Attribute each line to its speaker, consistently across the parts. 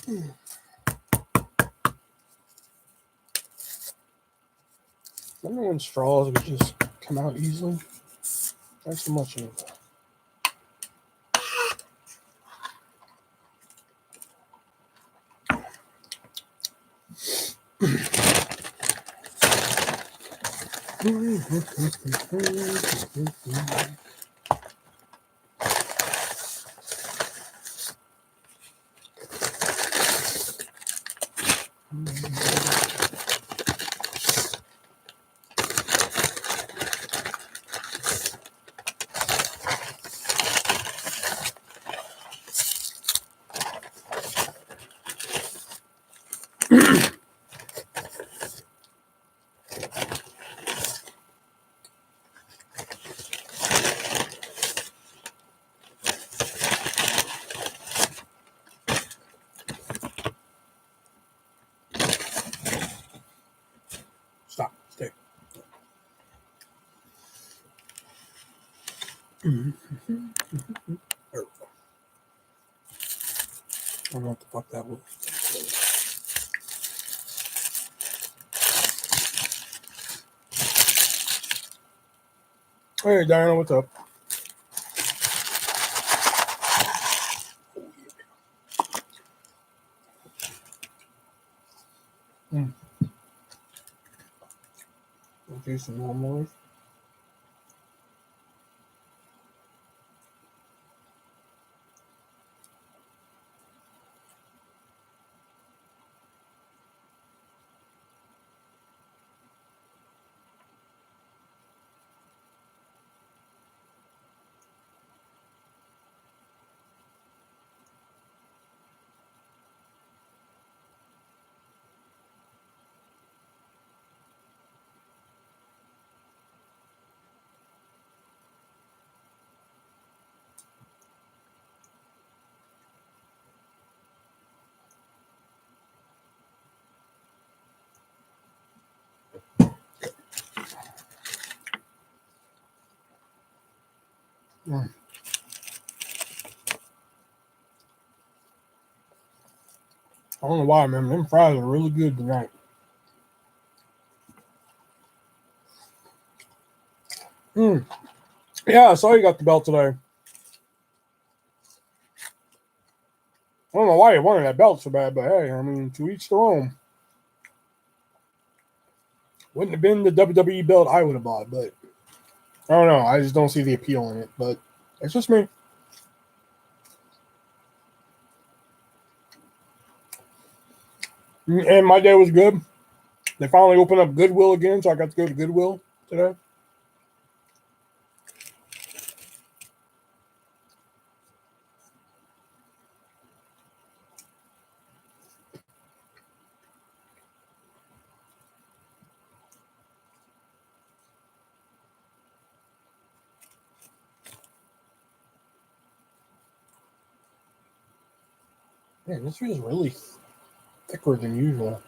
Speaker 1: Remember when straws would just come out easily? Not so much anymore. Stop. Stay. There we go. I don't know what the fuck that was. Hey, Diana, what's up? We'll do some normals. I don't know why, man. Them fries are really good tonight. Yeah, I saw you got the belt today. I don't know why you wanted that belt so bad, but hey, I mean, to each their own. Wouldn't have been the WWE belt I would have bought, but I don't know. I just don't see the appeal in it, but it's just me. And my day was good. They finally opened up Goodwill again, so I got to go to Goodwill today. Man, this is really thicker than usual.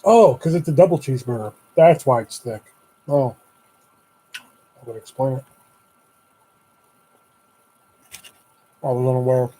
Speaker 1: Oh, because it's a double cheeseburger. That's why it's thick. Oh, I would explain it. I was unaware.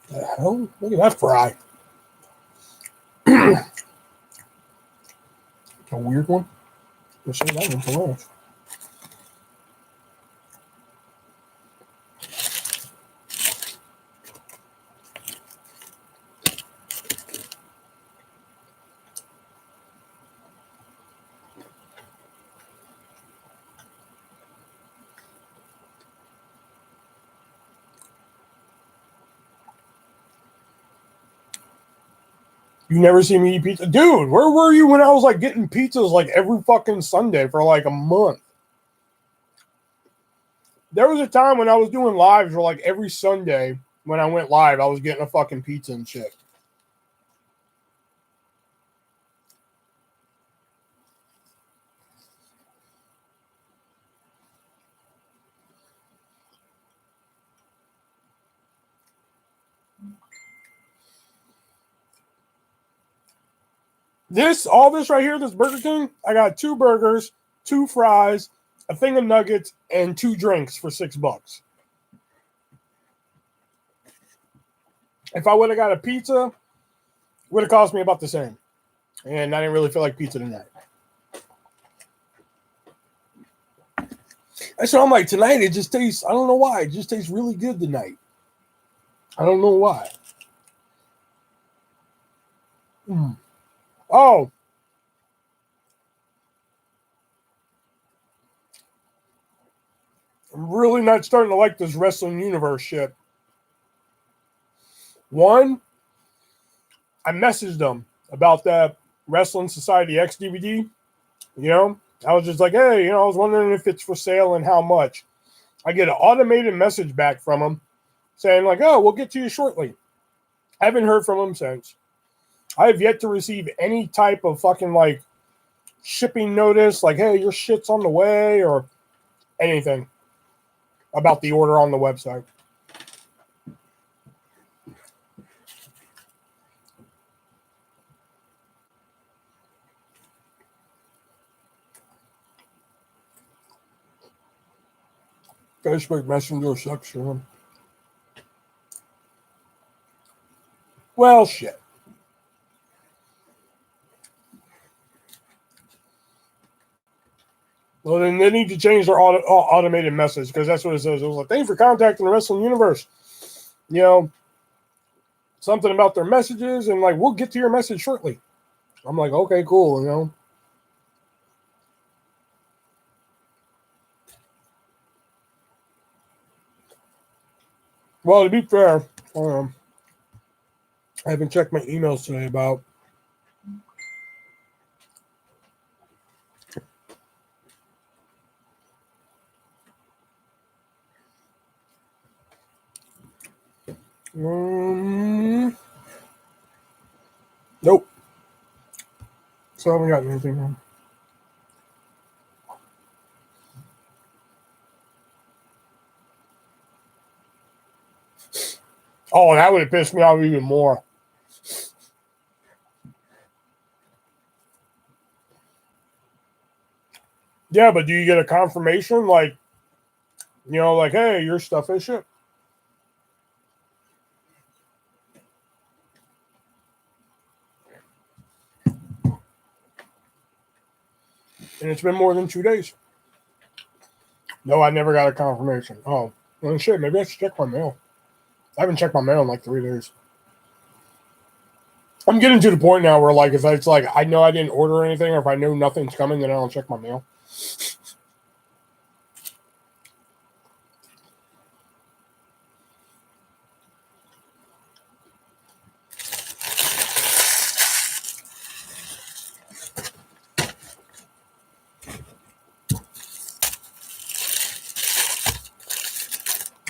Speaker 1: The hell? Look at that fry. A weird one. We'll save that one for last. You never see me eat pizza? Dude, where were you when I was like getting pizzas like every fucking Sunday for like a month? There was a time when I was doing lives where like every Sunday when I went live, I was getting a fucking pizza and shit. All this right here, this Burger King, I got 2 burgers, 2 fries, a thing of nuggets, and 2 drinks for $6. If I would have got a pizza, it would have cost me about the same. And I didn't really feel like pizza tonight. That's what I'm like, tonight it just tastes, I don't know why, it just tastes really good tonight. I don't know why. Oh. I'm really not starting to like this wrestling universe shit. One, I messaged them about that Wrestling Society X DVD. You know, I was just like, hey, I was wondering if it's for sale and how much. I get an automated message back from them saying like, oh, we'll get to you shortly. I haven't heard from them since. I have yet to receive any type of fucking like shipping notice, like, hey, your shit's on the way or anything about the order on the website. Facebook Messenger sucks, Sean. Well, shit. Well, then they need to change their automated message because that's what it says. It was like, thanks for contacting the Wrestling Universe. Something about their messages and like, we'll get to your message shortly. I'm like, okay, cool, Well, to be fair, I haven't checked my emails today about nope. So I haven't gotten anything wrong. Oh, that would have pissed me off even more. Yeah, but do you get a confirmation like, like, hey, your stuff is shipped? And it's been more than 2 days. No, I never got a confirmation. Oh, well, shit, maybe I should check my mail. I haven't checked my mail in like 3 days. I'm getting to the point now where, like, if it's like I know I didn't order anything or if I know nothing's coming, then I don't check my mail.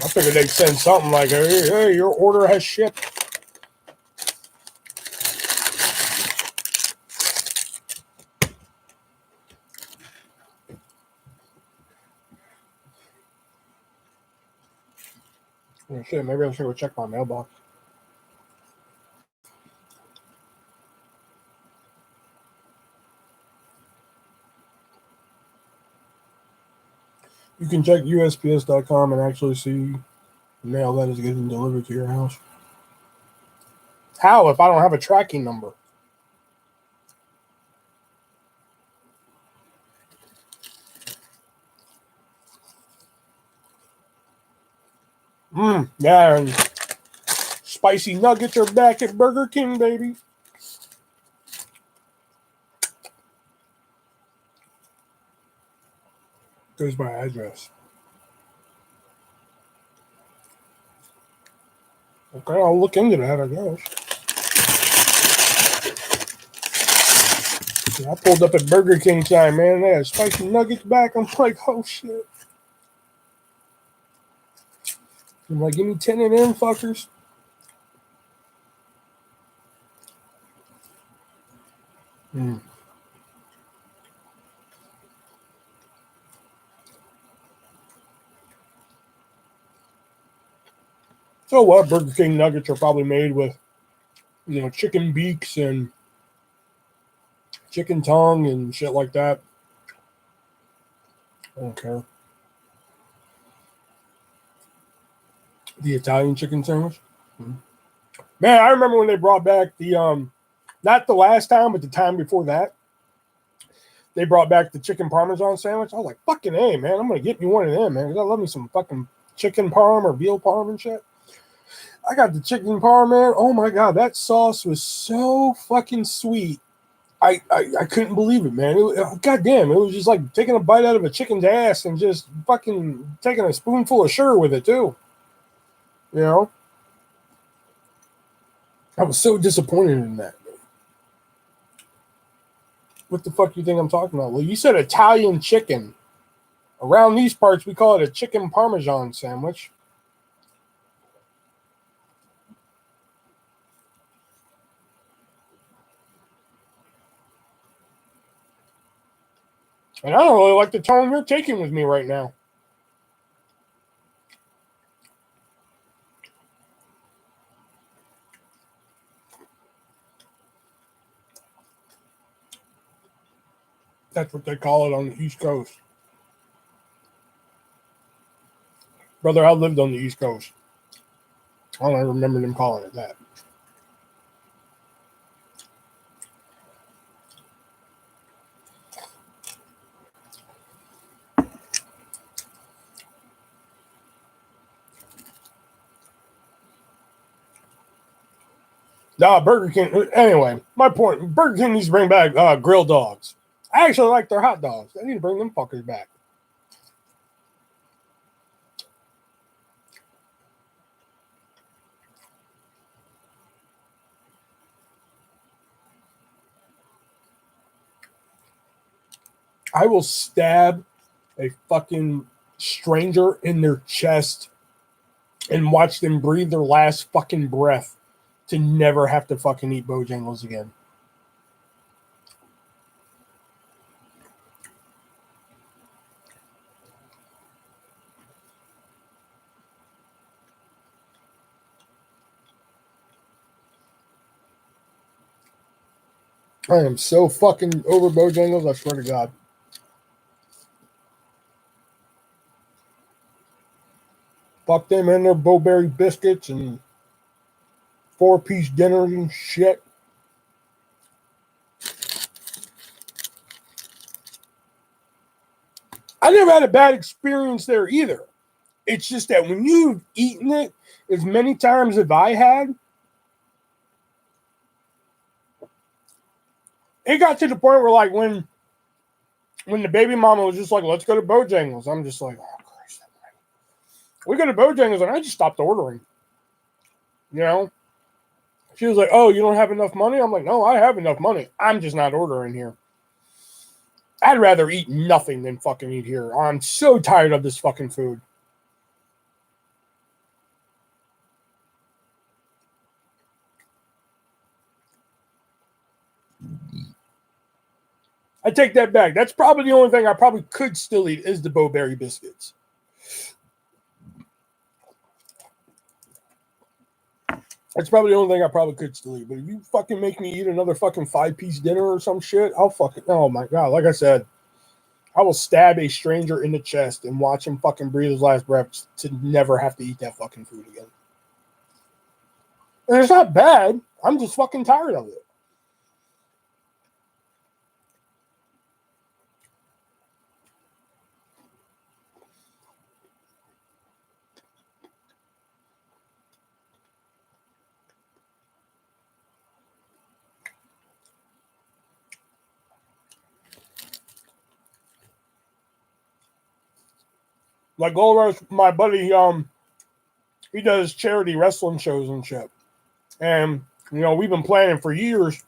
Speaker 1: I figured they'd send something like, hey, your order has shipped. Oh, shit, maybe I should go check my mailbox. You can check USPS.com and actually see mail that is getting delivered to your house. How if I don't have a tracking number? Yeah, and spicy nuggets are back at Burger King, baby. Goes by address. Okay, I'll look into that, I guess. I pulled up at Burger King time, man. They had spicy nuggets back. I'm like, oh shit. I'm like, give me 10 of them fuckers. So what? Burger King nuggets are probably made with, chicken beaks and chicken tongue and shit like that. I don't care. The Italian chicken sandwich. Man, I remember when they brought back the not the last time, but the time before that, they brought back the chicken parmesan sandwich. I was like, fucking A, man, I'm gonna get me one of them, man. Because I love me some fucking chicken parm or veal parm and shit. I got the chicken parm, man. Oh my god, that sauce was so fucking sweet. I couldn't believe it, man. God damn, it was just like taking a bite out of a chicken's ass and just fucking taking a spoonful of sugar with it too. You know? I was so disappointed in that. What the fuck do you think I'm talking about? Well, you said Italian chicken. Around these parts, we call it a chicken parmesan sandwich. And I don't really like the tone you're taking with me right now. That's what they call it on the East Coast. Brother, I lived on the East Coast. I don't remember them calling it that. Nah, Burger King. Anyway, my point. Burger King needs to bring back grilled dogs. I actually like their hot dogs. They need to bring them fuckers back. I will stab a fucking stranger in their chest and watch them breathe their last fucking breath to never have to fucking eat Bojangles again. I am so fucking over Bojangles, I swear to God. Fuck them and their Bo-Berry biscuits and 4-piece dinners and shit. I never had a bad experience there either. It's just that when you've eaten it as many times as I had, it got to the point where, like, when the baby mama was just like, let's go to Bojangles, I'm just like, oh, Christ. We go to Bojangles, and I just stopped ordering. You know? She was like, oh, you don't have enough money? I'm like, no, I have enough money. I'm just not ordering here. I'd rather eat nothing than fucking eat here. I'm so tired of this fucking food. I take that back. That's probably the only thing I probably could still eat is the Bo-Berry biscuits. That's probably the only thing I probably could still eat. But if you fucking make me eat another fucking 5-piece dinner or some shit, I'll fucking, oh my God. Like I said, I will stab a stranger in the chest and watch him fucking breathe his last breath to never have to eat that fucking food again. And it's not bad. I'm just fucking tired of it. Like Goldrush, my buddy, he does charity wrestling shows and shit. And, you know, we've been planning for years.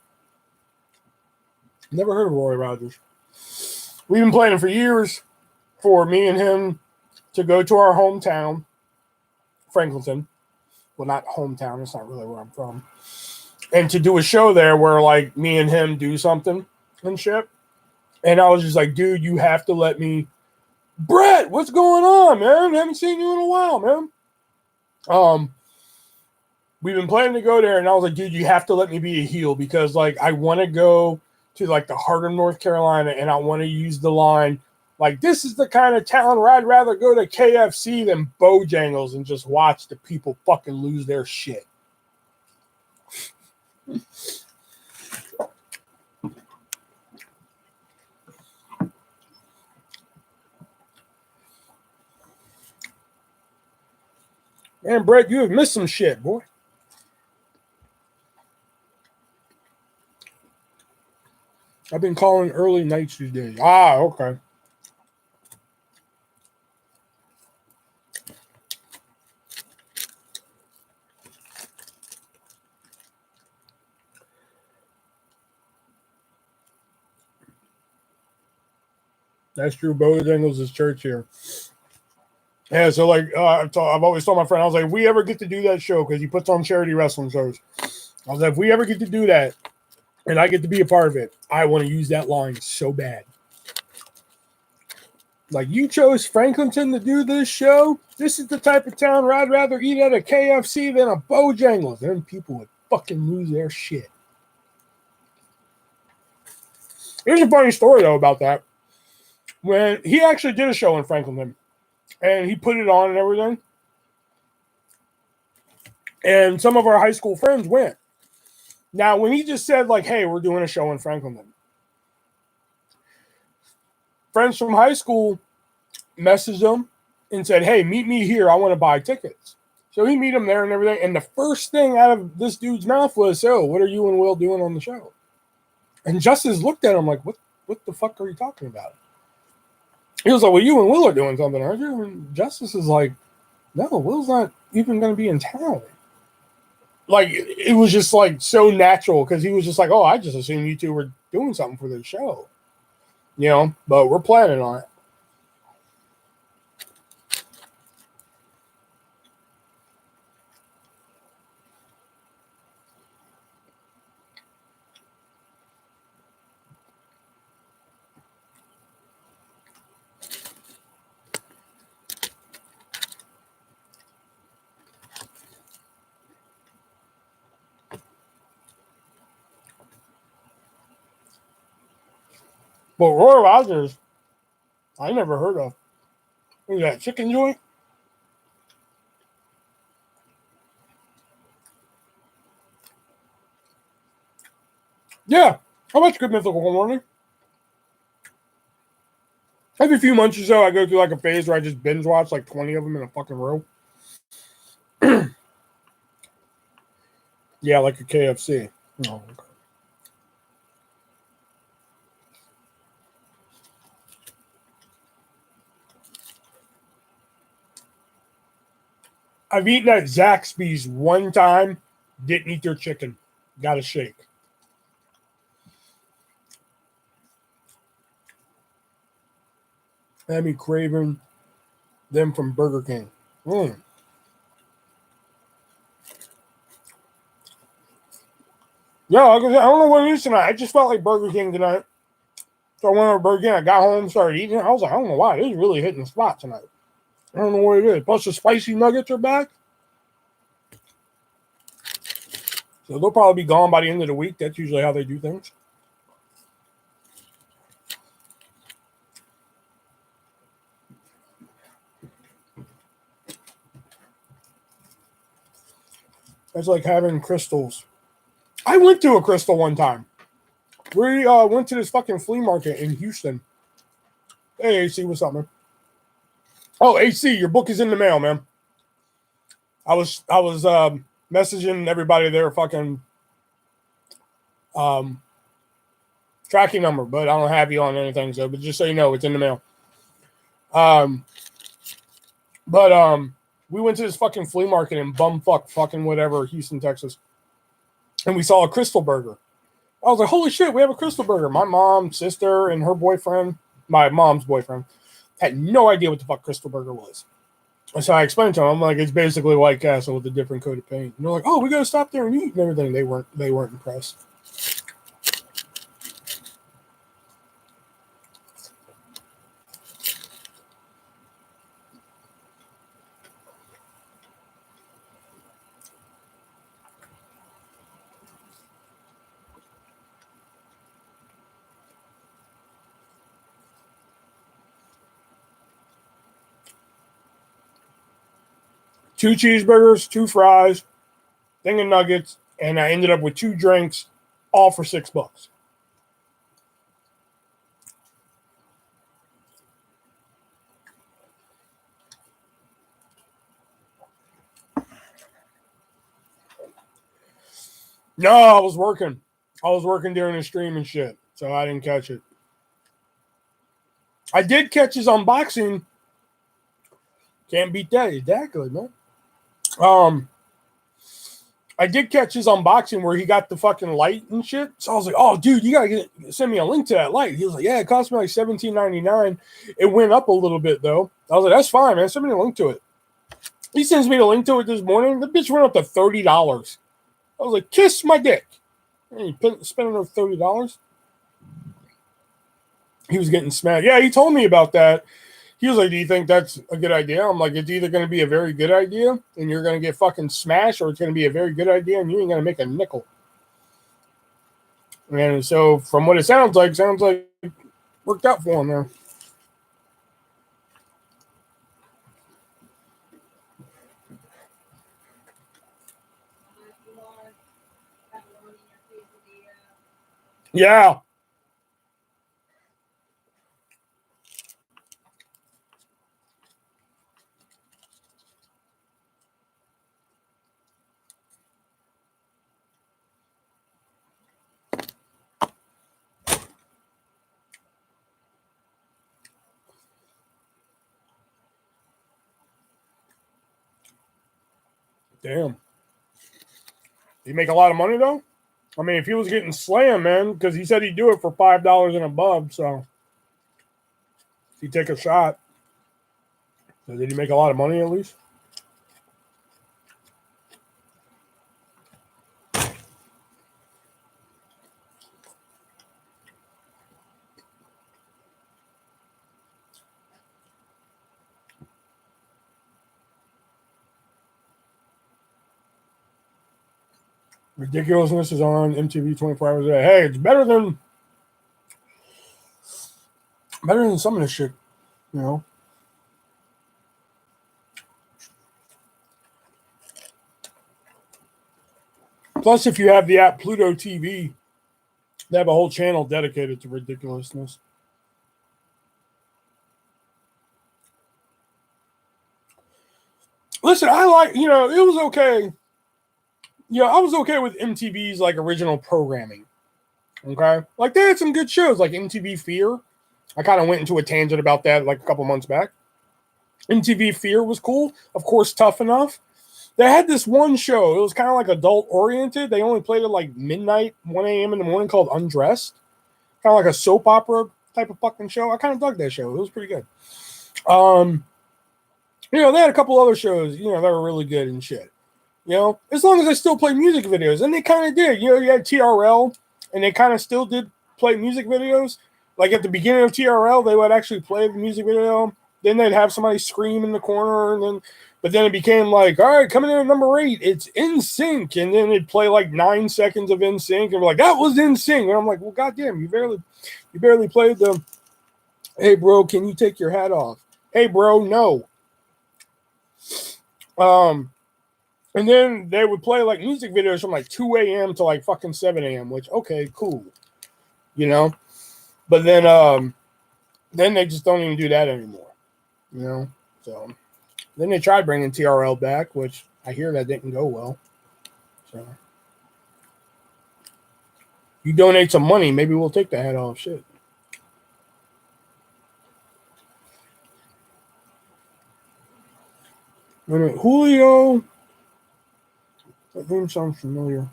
Speaker 1: Never heard of Roy Rogers. We've been planning for years for me and him to go to our hometown, Franklinton. Well, not hometown. That's not really where I'm from. And to do a show there where, like, me and him do something and shit. And I was just like, dude, you have to let me. Brett, what's going on, man? Haven't seen you in a while, man. We've been planning to go there, and I was like, dude, you have to let me be a heel because, like, I want to go to, like, the heart of North Carolina, and I want to use the line, like, this is the kind of town where I'd rather go to KFC than Bojangles and just watch the people fucking lose their shit. Man, Brett, you have missed some shit, boy. I've been calling early nights these days. Ah, okay. That's true. Bojangles is church here. Yeah, so like I've always told my friend, I was like, if we ever get to do that show, because he puts on charity wrestling shows, I was like, if we ever get to do that and I get to be a part of it, I want to use that line so bad. Like, you chose Franklinton to do this show? This is the type of town where I'd rather eat at a KFC than a Bojangles. Then people would fucking lose their shit. Here's a funny story, though, about that. When he actually did a show in Franklinton, and he put it on and everything, and some of our high school friends went. Now, when he just said, like, hey, we're doing a show in Franklinton, friends from high school messaged him and said, hey, meet me here. I want to buy tickets. So he meet him there and everything. And the first thing out of this dude's mouth was, oh, what are you and Will doing on the show? And Justice looked at him like, what the fuck are you talking about? He was like, well, you and Will are doing something, aren't you? And Justice is like, no, Will's not even going to be in town. Like, it was just like so natural because he was just like, oh, I just assumed you two were doing something for the show. You know, but we're planning on it. But Roy Rogers, I never heard of. What is that, chicken joint? Yeah. How much Good Mythical Morning? Every few months or so, I go through like a phase where I just binge watch like 20 of them in a fucking row. Yeah, like a KFC. Oh, okay. I've eaten at Zaxby's one time, didn't eat their chicken. Got a shake. Had me craving them from Burger King. Yeah, like I said, I don't know what it is tonight. I just felt like Burger King tonight. So I went over to Burger King. I got home, started eating it. I was like, I don't know why. This is really hitting the spot tonight. I don't know what it is. Plus, the spicy nuggets are back. So they'll probably be gone by the end of the week. That's usually how they do things. That's like having crystals. I went to a crystal one time. We went to this fucking flea market in Houston. Hey, AC, what's up, man? Oh, AC, your book is in the mail, man. I was messaging everybody their fucking tracking number, but I don't have you on anything, so but just so you know, it's in the mail. We went to this fucking flea market in bumfuck fucking whatever, Houston, Texas, and we saw a crystal burger. I was like, holy shit, we have a crystal burger. My mom, sister, and her boyfriend, my mom's boyfriend, had no idea what the fuck crystal burger was. And so I explained to them, I'm like, it's basically White Castle with a different coat of paint. And they're like, oh, we gotta stop there and eat and everything. They weren't impressed. Two cheeseburgers, two fries, thing of nuggets, and I ended up with two drinks, all for $6. No, I was working. I was working during the stream and shit, so I didn't catch it. I did catch his unboxing. Can't beat that. He's that good, man. I did catch his unboxing where he got the fucking light and shit. So I was like, oh, dude, you gotta send me a link to that light. He was like, yeah, it cost me like $17.99. It went up a little bit, though. I was like, that's fine, man. Send me a link to it. He sends me the link to it this morning. The bitch went up to $30. I was like, kiss my dick. And he spent another $30. He was getting smacked. Yeah, he told me about that. He was like, do you think that's a good idea? I'm like, it's either going to be a very good idea and you're going to get fucking smashed, or it's going to be a very good idea and you ain't going to make a nickel. And so from what it sounds like worked out for him there. Yeah. Damn. You make a lot of money, though? I mean, if he was getting slammed, man, because he said he'd do it for $5 and above, so if you take a shot. So did he make a lot of money at least? Ridiculousness is on MTV 24 hours a day. Hey, it's better than some of this shit, you know. Plus, if you have the app Pluto TV, they have a whole channel dedicated to ridiculousness. Listen, I like, it was okay. Yeah, I was okay with MTV's like original programming. Okay, like they had some good shows, like MTV Fear. I kind of went into a tangent about that like a couple months back. MTV Fear was cool. Of course, Tough Enough. They had this one show. It was kind of like adult oriented. They only played it like midnight, 1 a.m. in the morning, called Undressed. Kind of like a soap opera type of fucking show. I kind of dug that show. It was pretty good. They had a couple other shows, that were really good and shit. As long as they still play music videos. And they kind of did. You had TRL, and they kind of still did play music videos. Like at the beginning of TRL, they would actually play the music video. Then they'd have somebody scream in the corner, but then it became like, all right, coming in at number 8, it's NSYNC, and then it'd play like 9 seconds of NSYNC, and we're like, that was NSYNC, and I'm like, well, goddamn, you barely played the, hey bro, can you take your hat off? Hey bro, no. And then they would play like music videos from like 2 a.m. to like fucking 7 a.m., which, okay, cool. You know? But then they just don't even do that anymore. You know? So then they tried bringing TRL back, which I hear that didn't go well. So you donate some money, maybe we'll take the head off. Shit. Wait a minute. Julio. That name sounds familiar.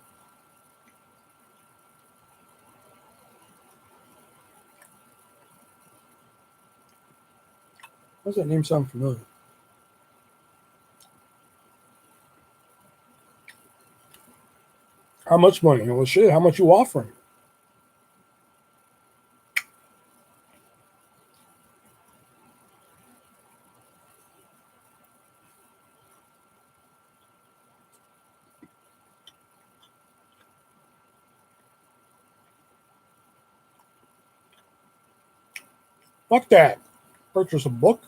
Speaker 1: Why does that name sound familiar? How much money? Well, shit, how much you offering? Fuck that. Purchase a book?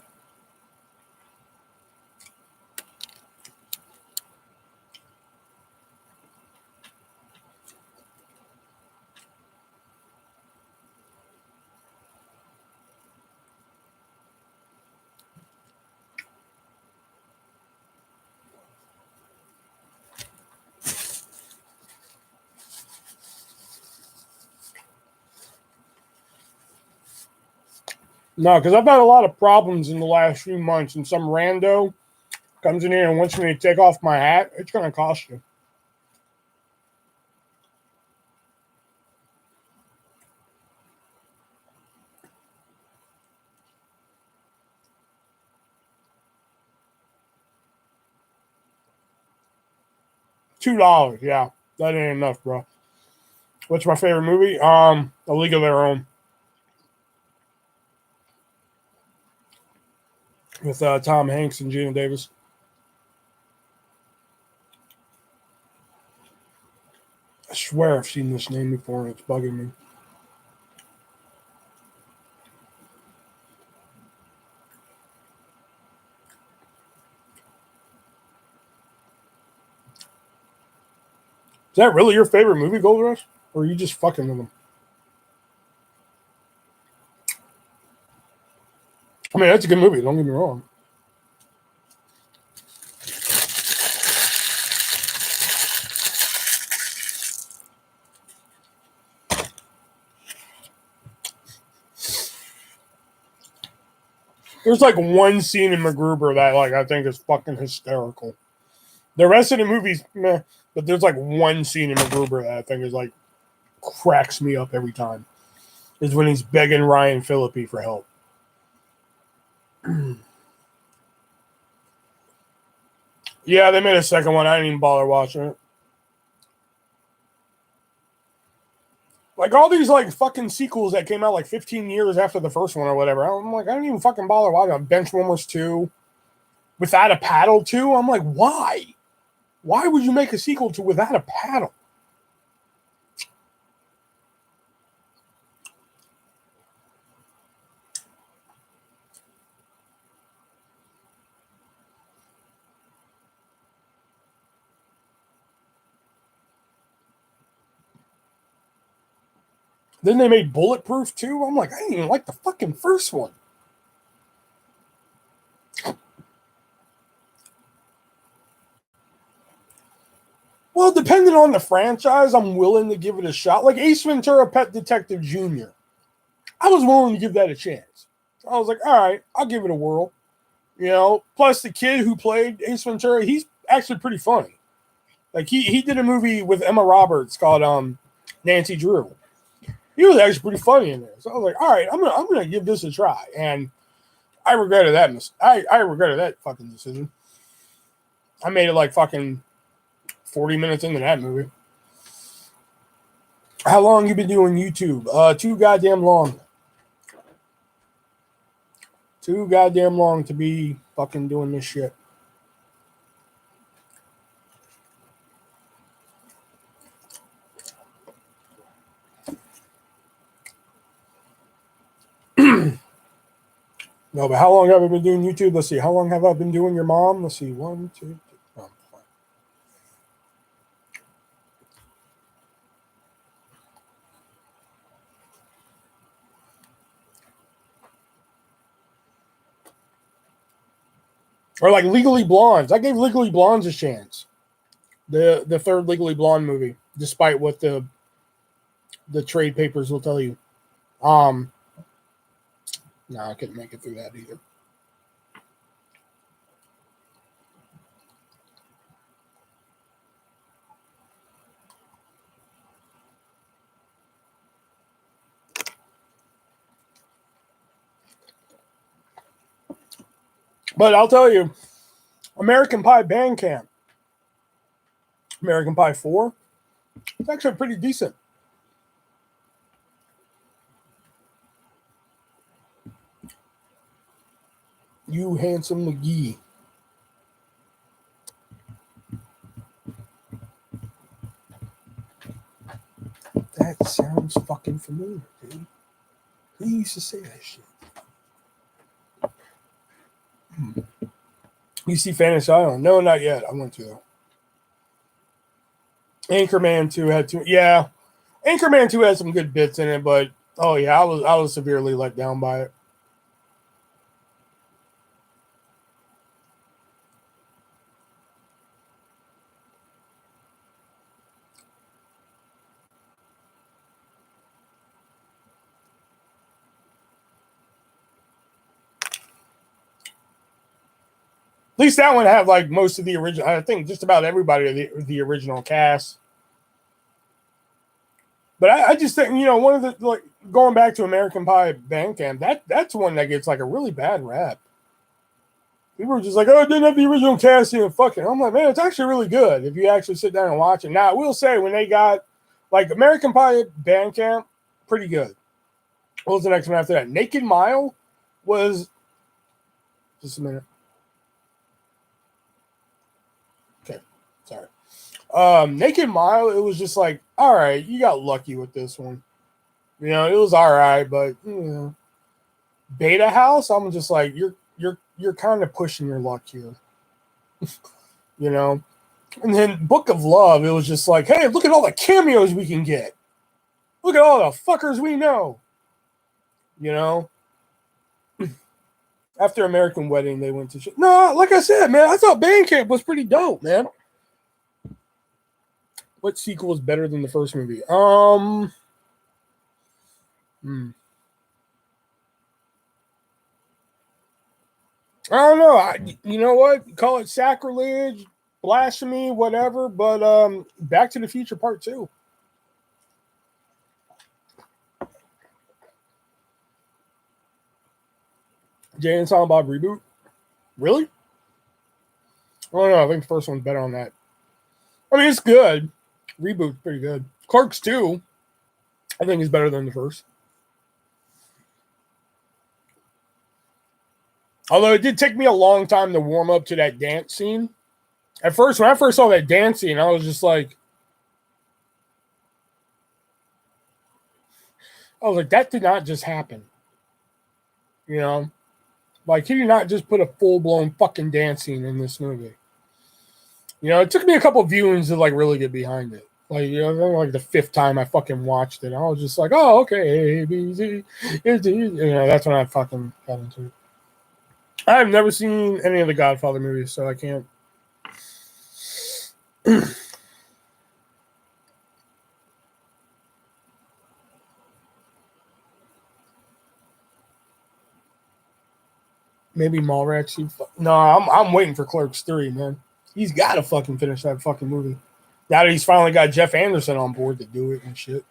Speaker 1: No, because I've had a lot of problems in the last few months, and some rando comes in here and wants me to take off my hat. It's going to cost you. $2. Yeah, that ain't enough, bro. What's my favorite movie? A League of Their Own with Tom Hanks and Gina Davis. I swear I've seen this name before, and it's bugging me. Is that really your favorite movie, Gold Rush? Or are you just fucking with them? I mean, that's a good movie. Don't get me wrong. There's like one scene in MacGruber that like I think is fucking hysterical. The rest of the movie's meh, but there's like one scene in MacGruber that I think is like cracks me up every time. Is when he's begging Ryan Phillippe for help. Yeah, they made a second one. I didn't even bother watching it. Like all these like fucking sequels that came out like 15 years after the first one or whatever. I'm like, I didn't even fucking bother watching. Benchwarmers 2, Without a Paddle 2. I'm like, why? Why would you make a sequel to Without a Paddle? Then they made Bulletproof 2. I'm like, I didn't even like the fucking first one. Well, depending on the franchise, I'm willing to give it a shot. Like Ace Ventura Pet Detective Jr. I was willing to give that a chance. So I was like, all right, I'll give it a whirl. You know, plus the kid who played Ace Ventura, he's actually pretty funny. Like he did a movie with Emma Roberts called Nancy Drew. He was actually pretty funny in there. So I was like, all right, I'm gonna give this a try. And I regretted that. I regretted that fucking decision. I made it like fucking 40 minutes into that movie. How long you been doing YouTube? Too goddamn long. Too goddamn long to be fucking doing this shit. No, but how long have I been doing YouTube? Let's see. How long have I been doing your mom? Let's see. 1, 2, 3. Oh, Or like Legally Blondes. I gave Legally Blondes a chance. The third Legally Blonde movie, despite what the trade papers will tell you. No, I couldn't make it through that either. But I'll tell you, American Pie Bandcamp, American Pie 4, it's actually pretty decent. You handsome McGee. That sounds fucking familiar, dude. Who used to say that shit? You see Fantasy Island? No, not yet. I went to. Anchorman 2 had two. Yeah, Anchorman 2 had some good bits in it, but oh yeah, I was severely let down by it. At least that one had like most of the original. I think just about everybody of the original cast. But I just think, you know, one of the, like, going back to American Pie Bandcamp, that's one that gets like a really bad rap. People are just like, oh, it didn't have the original casting and fucking. I'm like, man, it's actually really good if you actually sit down and watch it. Now, I will say, when they got like American Pie Bandcamp, pretty good. What was the next one after that? Naked Mile was, just a minute. Okay, sorry. Naked Mile, it was just like, all right, you got lucky with this one. You know, it was all right, but you know, Beta House, I'm just like, you're kind of pushing your luck here. You know? And then Book of Love, it was just like, hey, look at all the cameos we can get. Look at all the fuckers we know. You know? After American Wedding, they went to shit. No, like I said, man, I thought Bandcamp was pretty dope, man. What sequel is better than the first movie? I don't know. You know what? Call it sacrilege, blasphemy, whatever. But Back to the Future Part 2. Jay and Silent Bob reboot. Really? I don't know. I think the first one's better on that. I mean, it's good. Reboot's pretty good. Clerks 2, I think, is better than the first. Although it did take me a long time to warm up to that dance scene. At first, when I first saw that dance scene, I was just like, that did not just happen. You know? Like, he did not just put a full-blown fucking dance scene in this movie. You know, it took me a couple viewings to, like, really get behind it. Like, you know, like the fifth time I fucking watched it, I was just like, oh, okay, A, B, Z, you know, that's when I fucking got into it. I've never seen any of the Godfather movies, so I can't. Maybe Mallrats. No, I'm waiting for Clerks 3, man. He's got to fucking finish that fucking movie. Now that he's finally got Jeff Anderson on board to do it and shit.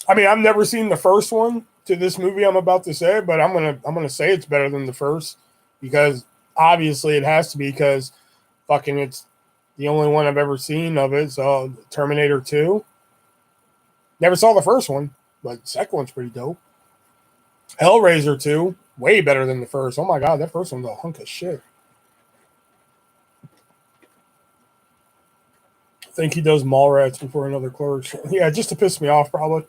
Speaker 1: I mean, I've never seen the first one to this movie I'm about to say, but I'm gonna say it's better than the first because obviously it has to be because fucking it's the only one I've ever seen of it. So Terminator 2. Never saw the first one, but the second one's pretty dope. Hellraiser 2, way better than the first. Oh my god, that first one's a hunk of shit. I think he does Mallrats before another Clerks. Yeah, just to piss me off, probably.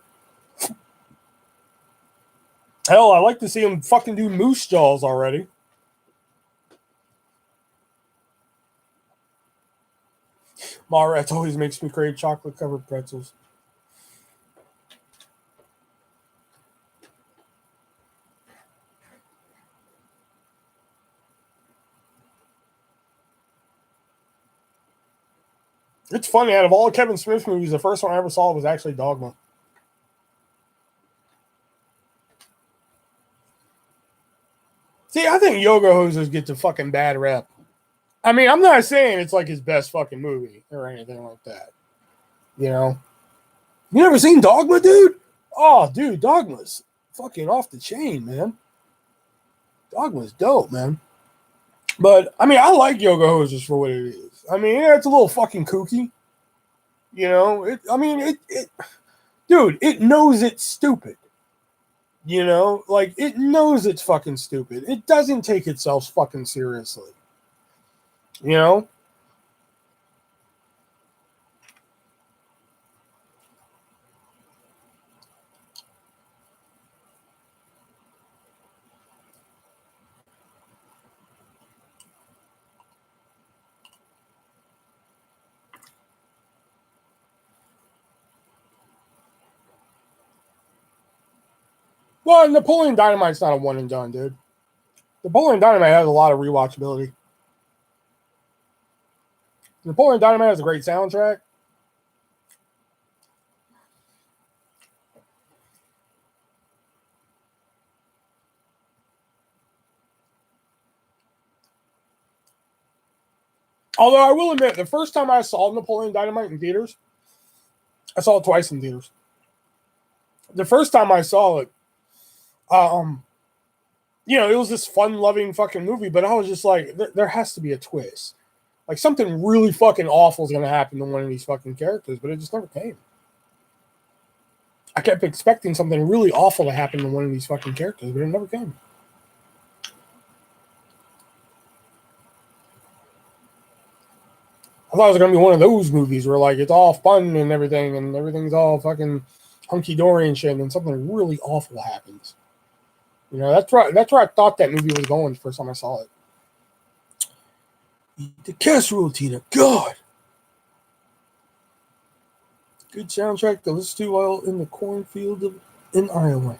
Speaker 1: Hell, I like to see him fucking do Moose Jaws already. Mallrats always makes me crave chocolate-covered pretzels. It's funny, out of all Kevin Smith movies, the first one I ever saw was actually Dogma. See, I think Yoga Hosers get the fucking bad rep. I mean, I'm not saying it's like his best fucking movie or anything like that. You know? You never seen Dogma, dude? Oh, dude, Dogma's fucking off the chain, man. Dogma's dope, man. But, I mean, I like Yoga Hosers for what it is. I mean, yeah, it's a little fucking kooky. You know? Dude, it knows it's stupid. You know? Like, it knows it's fucking stupid. It doesn't take itself fucking seriously. You know? Well, Napoleon Dynamite's not a one and done, dude. Napoleon Dynamite has a lot of rewatchability. Napoleon Dynamite has a great soundtrack. Although I will admit, the first time I saw Napoleon Dynamite in theaters, I saw it twice in theaters. The first time I saw it, you know, it was this fun-loving fucking movie, but I was just like, there has to be a twist. Like, something really fucking awful is going to happen to one of these fucking characters, but it just never came. I kept expecting something really awful to happen to one of these fucking characters, but it never came. I thought it was going to be one of those movies where, like, it's all fun and everything's all fucking hunky-dory and shit, and something really awful happens. You know, that's where I thought that movie was going the first time I saw it. Eat the casserole, Tina. God! Good soundtrack to listen to while in the cornfield in Iowa.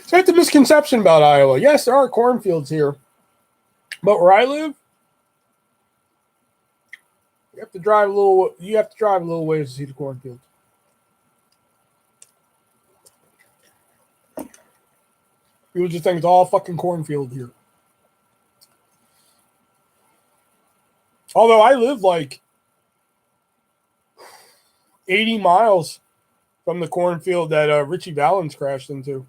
Speaker 1: So that's a misconception about Iowa. Yes, there are cornfields here. But where I live, you have to drive a little ways to see the cornfields. People just think it's all fucking cornfield here. Although I live like 80 miles from the cornfield that Richie Valens crashed into.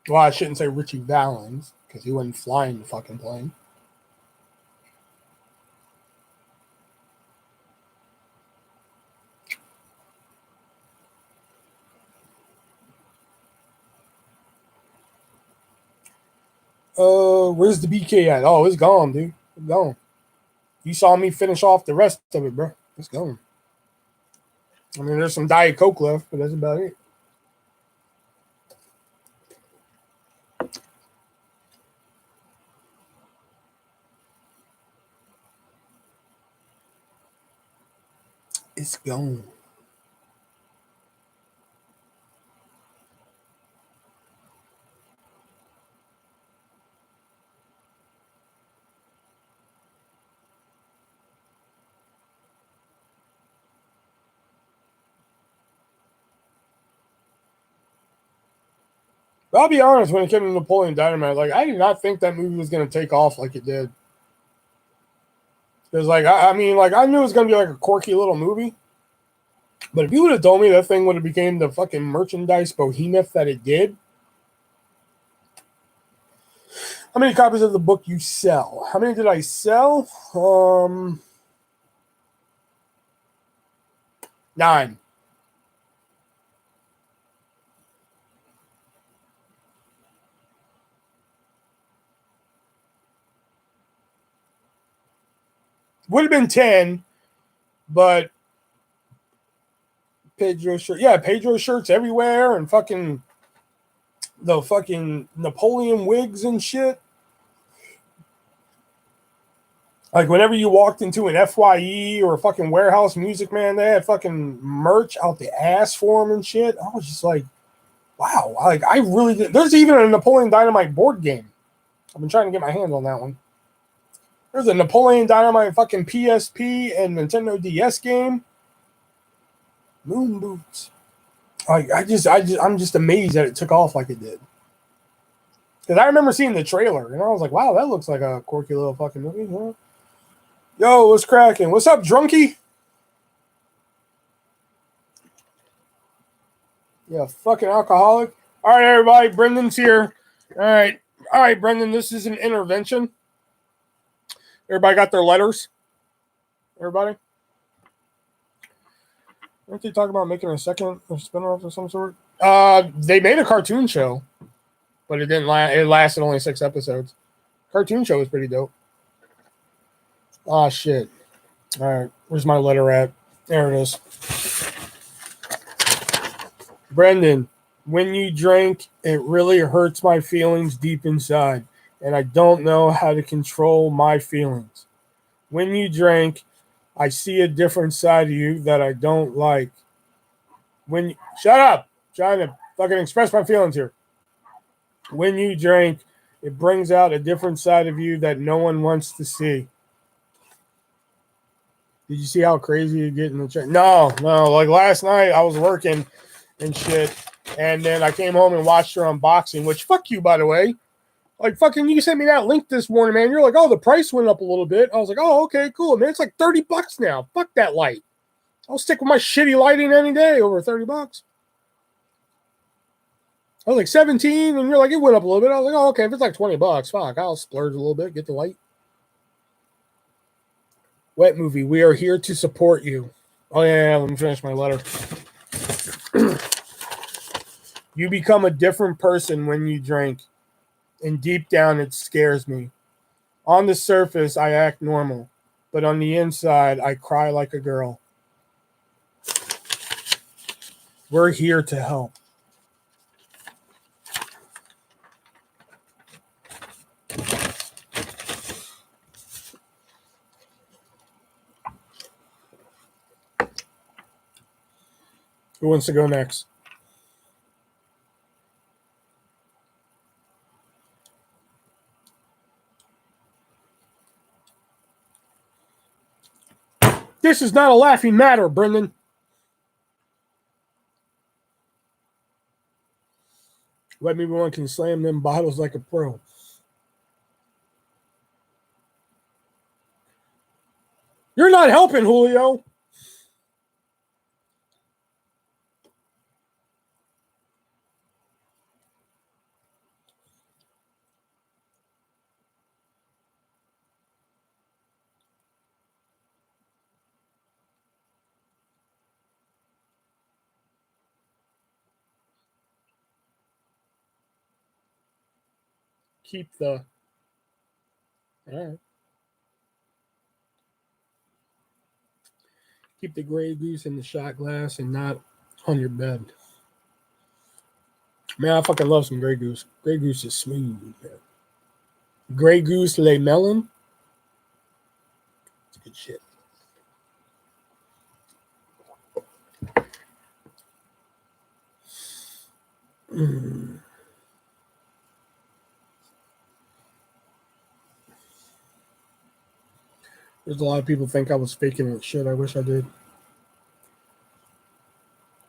Speaker 1: Well, I shouldn't say Richie Valens because he wasn't flying the fucking plane. Where's the BK at? Oh, it's gone, dude. It's gone. You saw me finish off the rest of it, bro. It's gone. I mean, there's some Diet Coke left, but that's about it. It's gone. But I'll be honest, when it came to Napoleon Dynamite, like, I did not think that movie was going to take off like it did. Because, like, I mean, like, I knew it was going to be like a quirky little movie. But if you would have told me that thing would have became the fucking merchandise behemoth that it did, how many copies of the book you sell? How many did I sell? 9. Would have been 10, but Pedro shirt. Yeah, Pedro shirts everywhere and fucking the fucking Napoleon wigs and shit. Like whenever you walked into an FYE or a fucking Warehouse Music Man, they had fucking merch out the ass for them and shit. I was just like, wow. Like I really did. There's even a Napoleon Dynamite board game. I've been trying to get my hands on that one. There's a Napoleon Dynamite fucking PSP and Nintendo DS game. Moon Boots. Like I'm just amazed that it took off like it did. Because I remember seeing the trailer and I was like, wow, that looks like a quirky little fucking movie. Huh? Yo, what's cracking? What's up, Drunky? Yeah, fucking alcoholic. All right, everybody. Brendan's here. All right, Brendan. This is an intervention. Everybody got their letters? Everybody? Aren't they talking about making a second spinoff of some sort? They made a cartoon show, but it didn't last. It lasted only 6 episodes. Cartoon show was pretty dope. Oh, shit. All right, where's my letter at? There it is. Brendan, when you drink, it really hurts my feelings deep inside, and I don't know how to control my feelings. When you drink, I see a different side of you that I don't like. Shut up! I'm trying to fucking express my feelings here. When you drink, it brings out a different side of you that no one wants to see. Did you see how crazy you get in the chat? No. Like last night, I was working and shit, and then I came home and watched her unboxing. Which fuck you, by the way. Like fucking, you sent me that link this morning, man. You're like, oh, the price went up a little bit. I was like, oh, okay, cool, man. It's like $30 now. Fuck that light. I'll stick with my shitty lighting any day over $30. I was like 17, and you're like, it went up a little bit. I was like, oh, okay, if it's like $20, fuck, I'll splurge a little bit, get the light. Wet Movie, we are here to support you. Oh, yeah, let me finish my letter. You become a different person when you drink, and deep down it scares me. On the surface, I act normal, but on the inside, I cry like a girl. We're here to help. Who wants to go next? This is not a laughing matter, Brendan. Let me one can slam them bottles like a pro. You're not helping, Julio. Keep the... All right. Keep the Grey Goose in the shot glass and not on your bed. Man, I fucking love some Grey Goose. Grey Goose is smooth, man. Grey Goose Le Melon. It's good shit. There's a lot of people think I was faking it. Shit, I wish I did.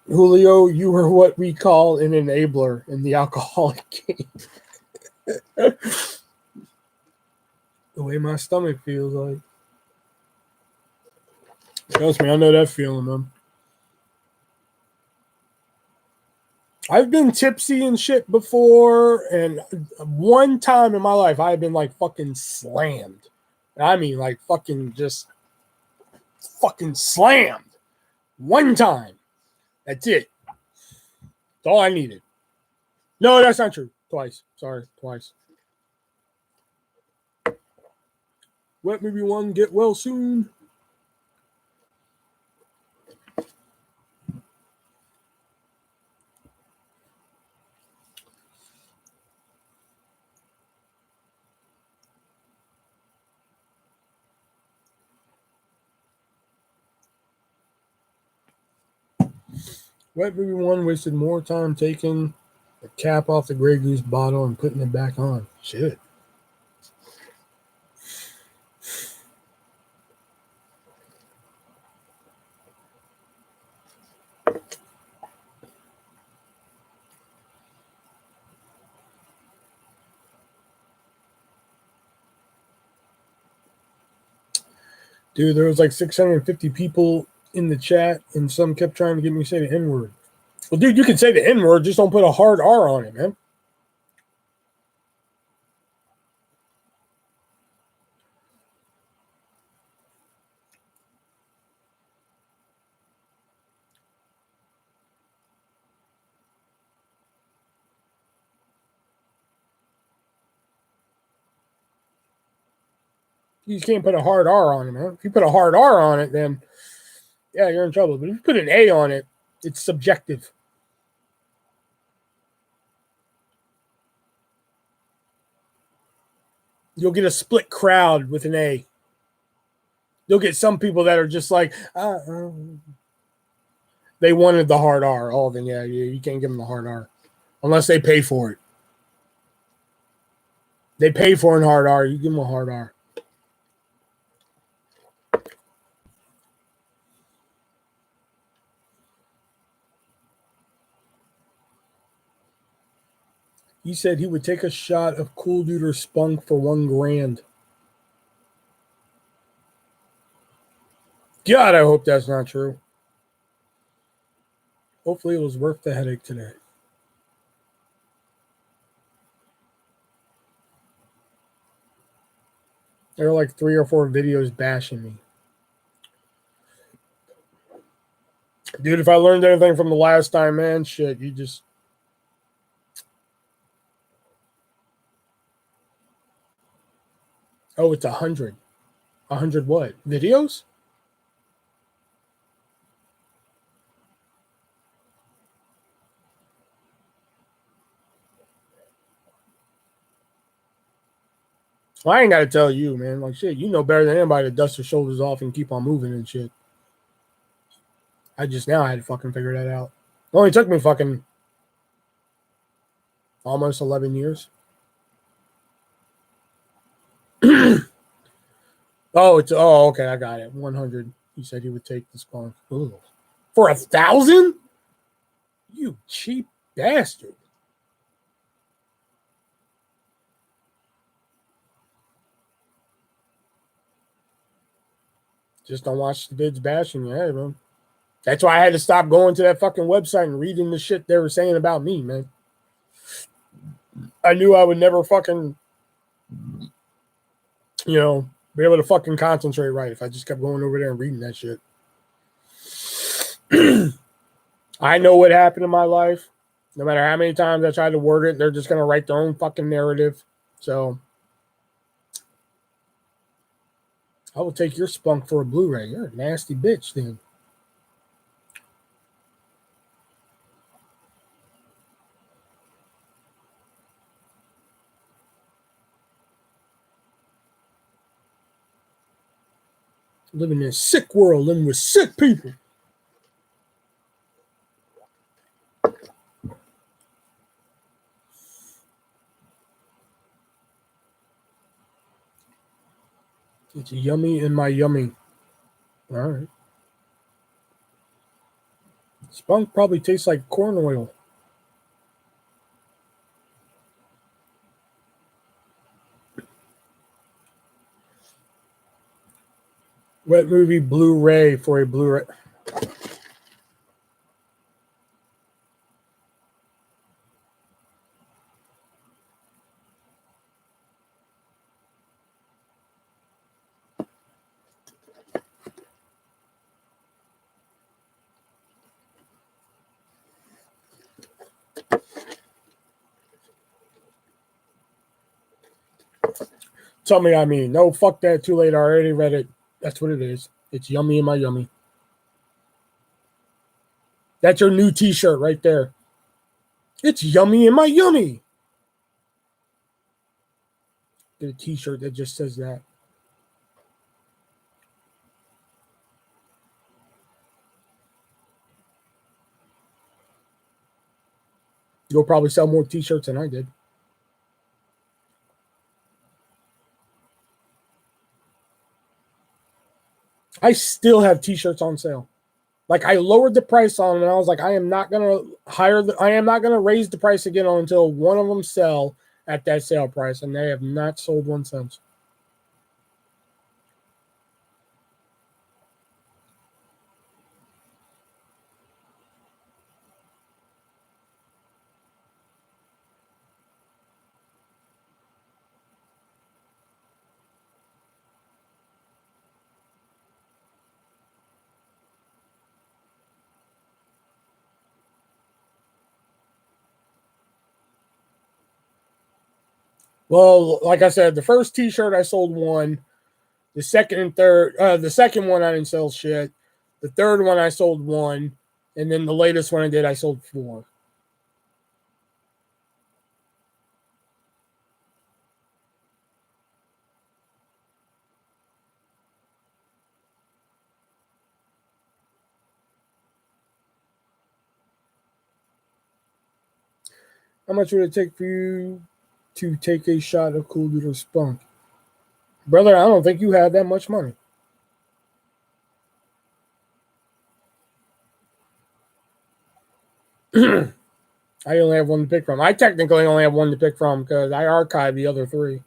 Speaker 1: Julio, you were what we call an enabler in the alcoholic game. The way my stomach feels like. Trust me, I know that feeling, man. I've been tipsy and shit before, and one time in my life, I've been like fucking slammed. I mean, like fucking just fucking slammed. One time. That's it. That's all I needed. No, that's not true. Twice. Sorry, twice. Wet Movie 1, get well soon. Wet Movie 1 wasted more time taking the cap off the Grey Goose bottle and putting it back on. Shit. Dude, there was like 650 people in the chat, and some kept trying to get me to say the N-word. Well, dude, you can say the N-word, just don't put a hard R on it, man. You just can't put a hard R on it, man. If you put a hard R on it, then, yeah, you're in trouble. But if you put an A on it, it's subjective. You'll get a split crowd with an A. You'll get some people that are just like, they wanted the hard R. All of them, yeah, you can't give them the hard R unless they pay for it. They pay for an hard R, you give them a hard R. He said he would take a shot of Cool Dude or Spunk for $1,000. God, I hope that's not true. Hopefully it was worth the headache today. There are like 3 or 4 videos bashing me. Dude, if I learned anything from the last time, man, shit, you just... Oh, it's 100. 100 what? Videos? Well, I ain't got to tell you, man. Like, shit, you know better than anybody to dust your shoulders off and keep on moving and shit. I just now had to fucking figure that out. It only took me fucking almost 11 years. Okay, I got it. 100. He said he would take the Spunk. Ooh. For 1,000? You cheap bastard. Just don't watch the vids bashing you. Hey, man. That's why I had to stop going to that fucking website and reading the shit they were saying about me, man. I knew I would never fucking, be able to fucking concentrate right if I just kept going over there and reading that shit. I know what happened in my life. No matter how many times I tried to word it, they're just going to write their own fucking narrative. So I will take your Spunk for a Blu-ray. You're a nasty bitch, then. Living in a sick world, living with sick people. It's yummy in my yummy. All right. Spunk probably tastes like corn oil. Wet Movie Blu-ray for a Blu-ray. Tell me I mean. No, fuck that. Too late. I already read it. That's what it is. It's yummy in my yummy. That's your new t-shirt right there. It's yummy in my yummy. Get a t-shirt that just says that. You'll probably sell more t-shirts than I did. I still have t-shirts on sale. Like, I lowered the price on them, and I was like, I am not gonna raise the price again until one of them sell at that sale price, and they have not sold one since. Well, like I said, the first t-shirt I sold one. The second one I didn't sell shit. The third one I sold one. And then the latest one I did, I sold 4. How much would it take for you to take a shot of Cool Doodle Spunk? Brother, I don't think you have that much money. I only have one to pick from. I technically only have one to pick from because I archived the other 3.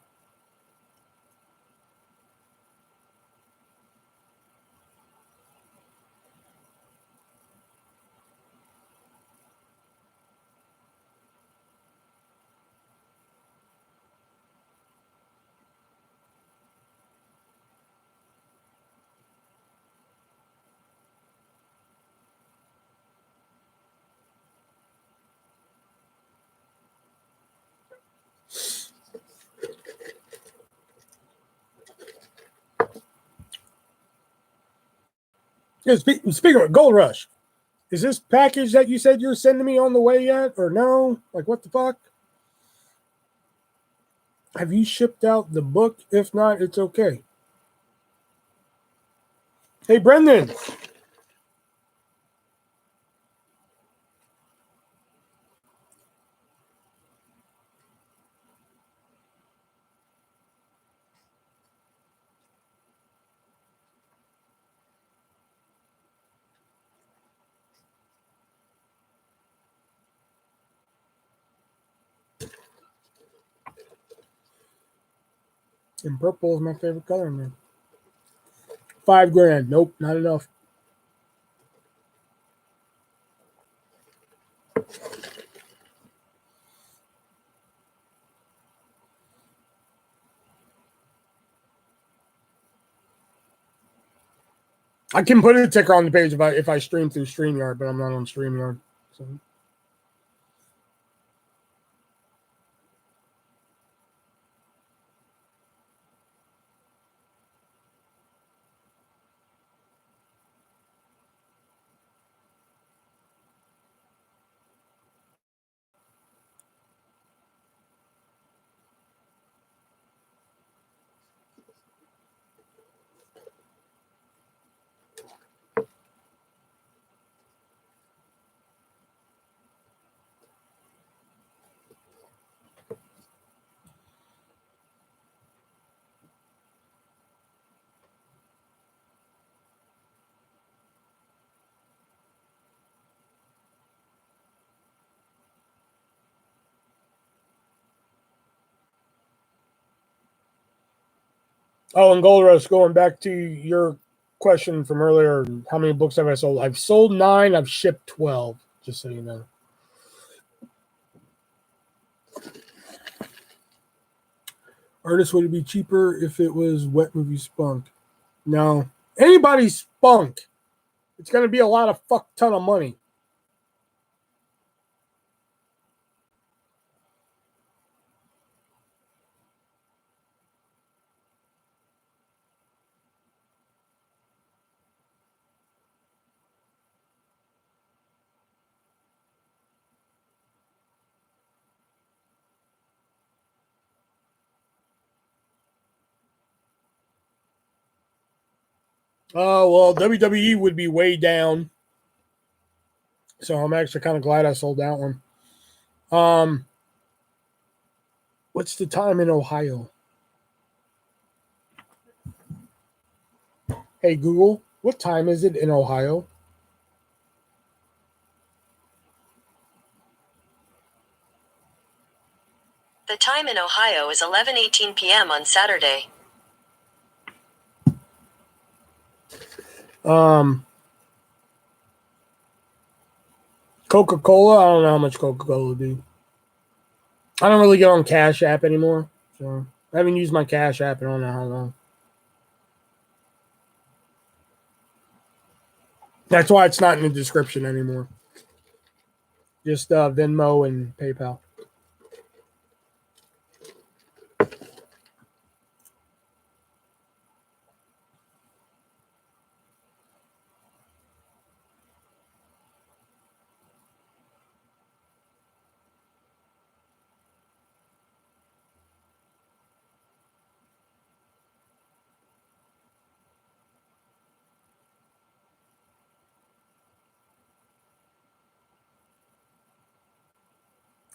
Speaker 1: Yeah, speaking of Gold Rush, is this package that you said you're sending me on the way yet, or no? Like, what the fuck? Have you shipped out the book? If not, it's okay. Hey, Brendan. And purple is my favorite color, man. $5,000. Nope, not enough. I can put a ticker on the page if I stream through StreamYard, but I'm not on StreamYard. So. Oh, and Gold Rush, going back to your question from earlier, how many books have I sold? I've sold 9. I've shipped 12, just so you know. Artist, would it be cheaper if it was Wet Movie Spunk? No. Anybody's Spunk. It's going to be a lot of fuck ton of money. Oh, well, WWE would be way down. So I'm actually kind of glad I sold that one. What's the time in Ohio? Hey, Google, what time is it in Ohio?
Speaker 2: The time in Ohio is 11:18 p.m. on Saturday.
Speaker 1: Coca-Cola, I don't know how much Coca-Cola would be. I don't really get on Cash App anymore, so I haven't used my Cash App in I don't know how long. That's why it's not in the description anymore. Just Venmo and PayPal.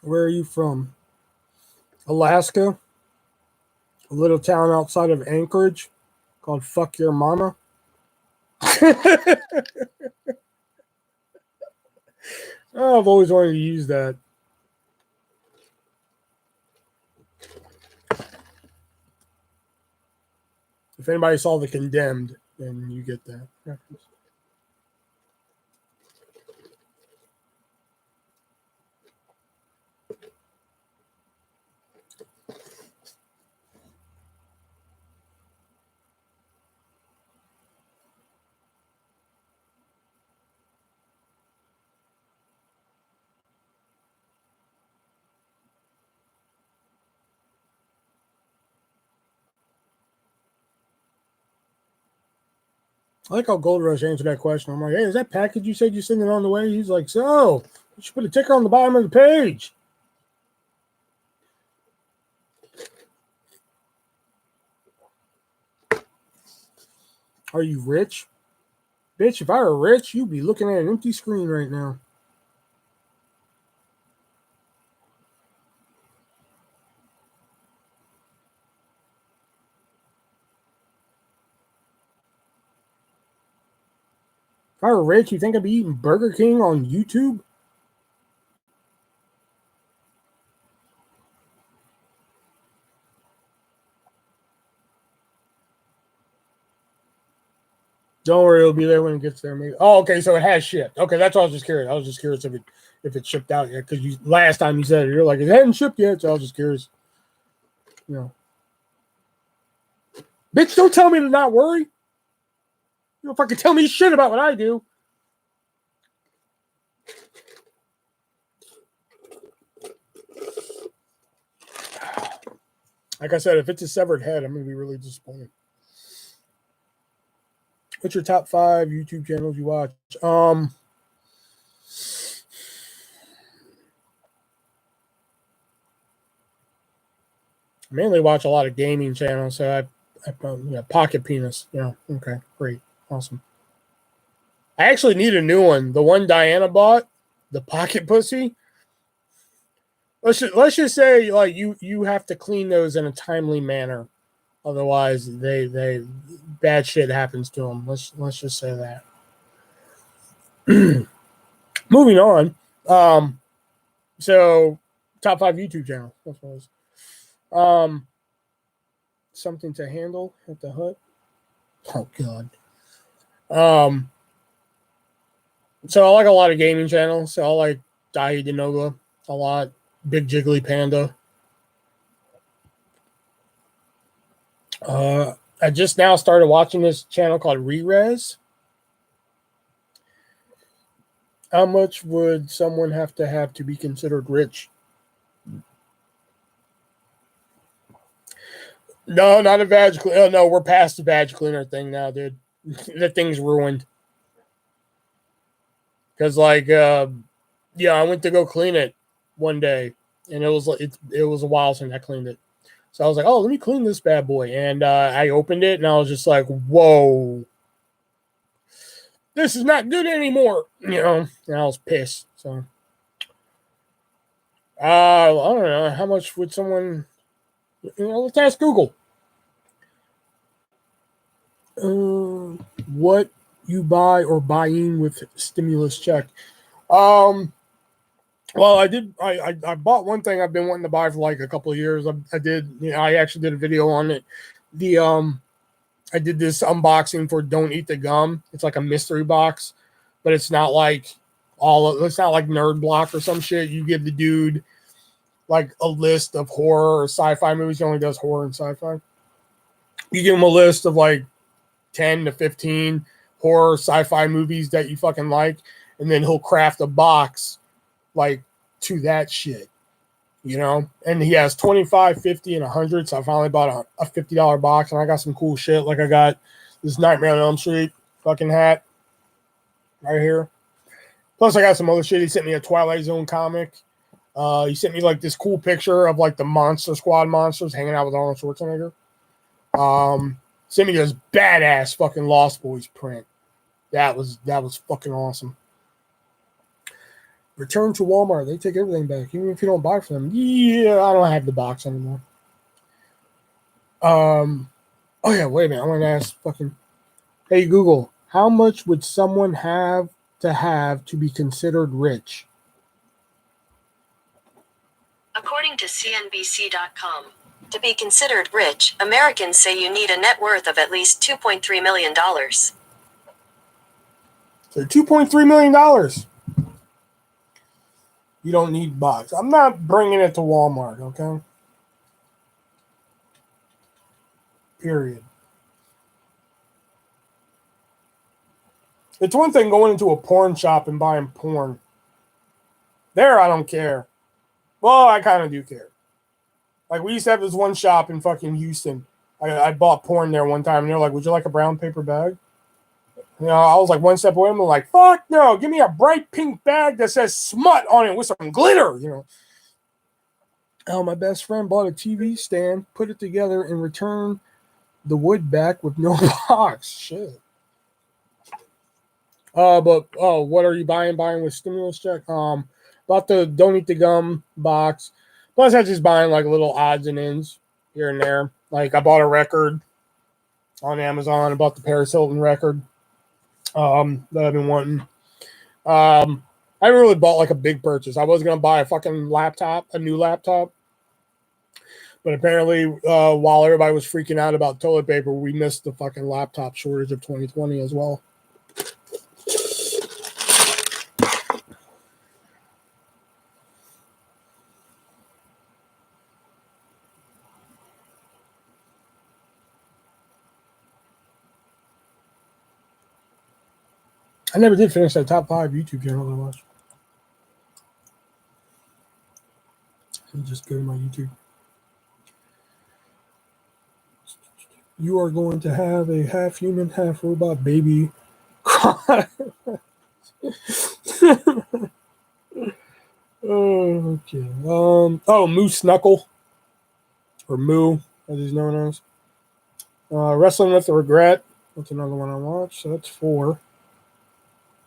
Speaker 1: Where are you from? Alaska? A little town outside of Anchorage called Fuck Your Mama. Oh, I've always wanted to use that. If anybody saw The Condemned, then you get that reference. I like how Gold Rush answered that question. I'm like, hey, is that package you said you sent it on the way? He's like, so you should put a ticker on the bottom of the page. Are you rich? Bitch, if I were rich, you'd be looking at an empty screen right now. If I were rich, you think I'd be eating Burger King on YouTube? Don't worry, it'll be there when it gets there. Maybe. Oh, okay, so it has shipped. Okay, that's what I was just curious. I was just curious if it shipped out yet, because last time you said it, you're like, it hadn't shipped yet, so I was just curious. You know. Bitch, don't tell me to not worry. You don't fucking tell me shit about what I do. Like I said, if it's a severed head, I'm going to be really disappointed. What's your top 5 YouTube channels you watch? I mainly watch a lot of gaming channels, so I Pocket Penis. Yeah, okay, great, awesome. I actually need a new one. The one Diana bought, the Pocket Pussy. Let's just say, like, you have to clean those in a timely manner, otherwise they bad shit happens to them. Let's just say that. Moving on. So top 5 YouTube channel. That's what it was. Something to handle at the hut. Oh god. So I like a lot of gaming channels. So I like Dahi Denoga a lot. Big Jiggly Panda. I just now started watching this channel called Re-Res. How much would someone have to be considered rich? No, not a vag cleaner. Oh, no, we're past the vag cleaner thing now, dude. The thing's ruined. Because, like, I went to go clean it one day, and it was a while since I cleaned it. So I was like, oh, let me clean this bad boy. And I opened it, and I was just like, whoa. This is not good anymore. And I was pissed. So I don't know. How much would someone? Let's ask Google. What you buy or buying with stimulus check? Um, well, I did. I bought one thing I've been wanting to buy for like a couple of years. I did. I actually did a video on it. The I did this unboxing for Don't Eat the Gum. It's like a mystery box, but it's not like it's not like Nerd Block or some shit. You give the dude like a list of horror or sci-fi movies. He only does horror and sci-fi. You give him a list of like 10 to 15 horror sci-fi movies that you fucking like, and then he'll craft a box like to that shit, and he has 25, 50, and 100. So I finally bought a $50 box, and I got some cool shit. Like I got this Nightmare on Elm Street fucking hat right here. Plus I got some other shit. He sent me a Twilight Zone comic. He sent me like this cool picture of like the Monster Squad monsters hanging out with Arnold Schwarzenegger. Sent me this badass fucking Lost Boys print. That was fucking awesome. Return to Walmart. They take everything back, even if you don't buy from them. Yeah, I don't have the box anymore. Oh yeah, wait a minute. I want to ask fucking. Hey Google, how much would someone have to be considered rich?
Speaker 2: According to CNBC.com, to be considered rich, Americans say you need a net worth of at least $2.3 million.
Speaker 1: So $2.3 million. You don't need box. I'm not bringing it to Walmart, okay? Period. It's one thing going into a porn shop and buying porn. There, I don't care. Well, I kind of do care. Like, we used to have this one shop in fucking Houston. I bought porn there one time, and they're like, would you like a brown paper bag? I was like one step away. I'm like, fuck no. Give me a bright pink bag that says smut on it with some glitter, Oh, my best friend bought a TV stand, put it together, and returned the wood back with no box. Shit. What are you buying? Buying with stimulus check? Bought the Don't Eat the Gum box. Plus, I just buying like little odds and ends here and there. Like I bought a record on Amazon. I bought the Paris Hilton record that I've been wanting. I haven't really bought like a big purchase. I was gonna buy a fucking laptop, a new laptop, but apparently, while everybody was freaking out about toilet paper, we missed the fucking laptop shortage of 2020 as well. I never did finish that top 5 YouTube channel I watched. Let me just go to my YouTube. You are going to have a half human, half robot baby. Okay. Moose Knuckle, or Moo, as he's known as. Wrestling with Regret. That's another one I watched. So that's 4.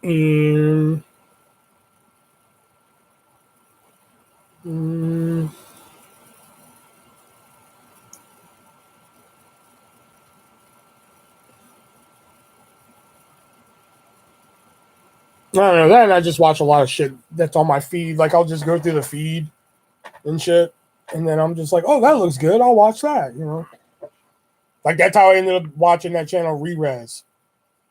Speaker 1: And I don't know. Then I just watch a lot of shit that's on my feed. Like I'll just go through the feed and shit, and then I'm just like, oh, that looks good. I'll watch that. Like that's how I ended up watching that channel Re-Res,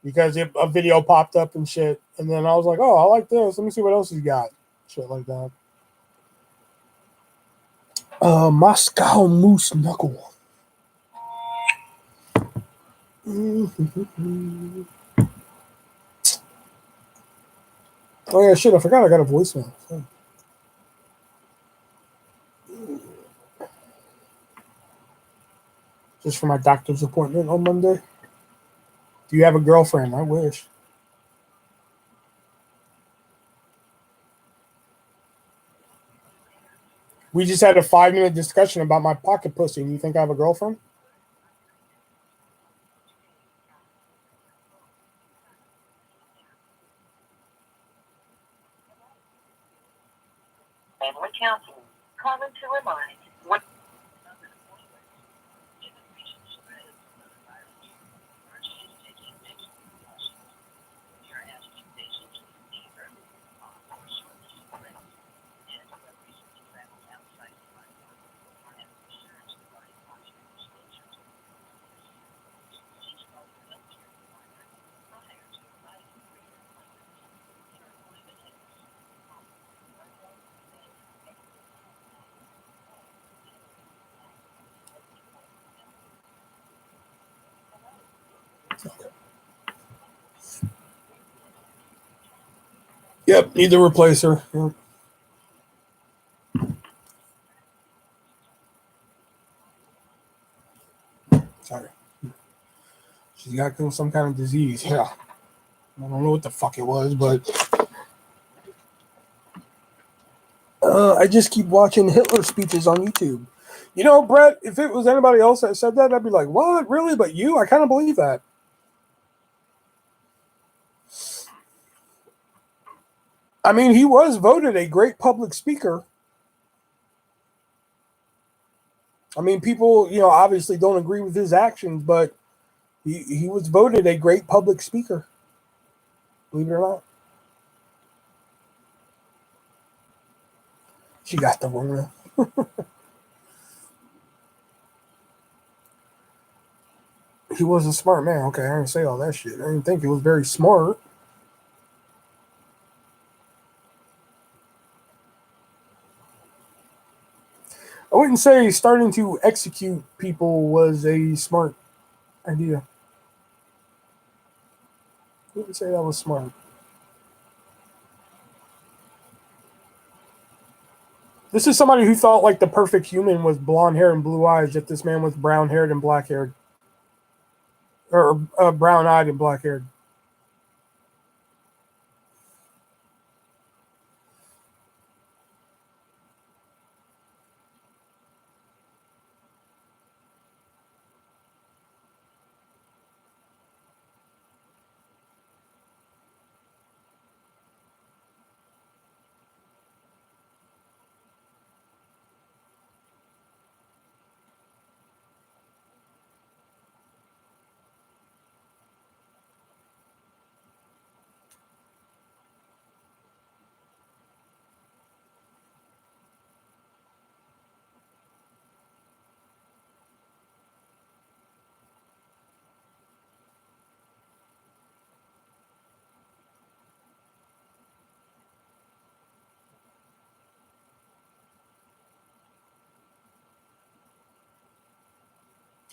Speaker 1: because a video popped up and shit, and then I was like, oh, I like this. Let me see what else he's got. Shit like that. Moscow Moose Knuckle. Oh yeah, shit! I forgot I got a voicemail. Just for my doctor's appointment on Monday. Do you have a girlfriend? I wish. We just had a 5-minute discussion about my pocket pussy, and you think I have a girlfriend?
Speaker 2: Family counseling. Calling to remind. One.
Speaker 1: Yep, need to replace her. Yep. Sorry. She's got some kind of disease. Yeah. I don't know what the fuck it was, but I just keep watching Hitler speeches on YouTube. You know, Brett, if it was anybody else that said that, I'd be like, what? Really? But you? I kind of believe that. I mean, he was voted a great public speaker. I mean, people, obviously don't agree with his actions, but he was voted a great public speaker. Believe it or not. She got the Rona. He was a smart man. Okay, I didn't say all that shit. I didn't think he was very smart. I wouldn't say starting to execute people was a smart idea. I wouldn't say that was smart. This is somebody who thought like the perfect human was blonde hair and blue eyes, yet this man was brown haired and black haired. Or brown eyed and black haired.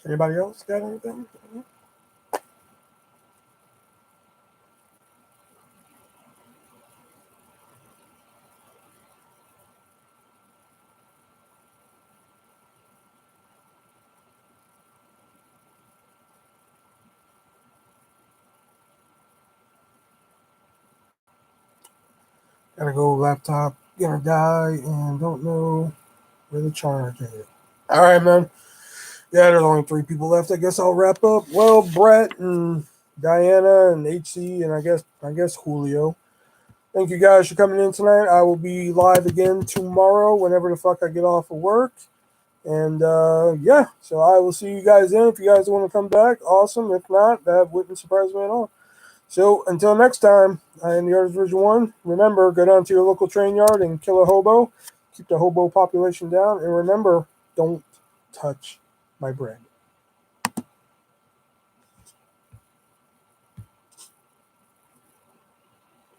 Speaker 1: Anybody else got anything? Gotta go, laptop, gonna die, and don't know where the charger is. All right, man. Yeah, there's only 3 people left. I guess I'll wrap up. Well, Brett and Diana and HC and I guess Julio. Thank you guys for coming in tonight. I will be live again tomorrow whenever the fuck I get off of work. And yeah, so I will see you guys in. If you guys want to come back, awesome. If not, that wouldn't surprise me at all. So until next time, I am the ArtistV1. Remember, go down to your local train yard and kill a hobo. Keep the hobo population down. And remember, don't touch my bread.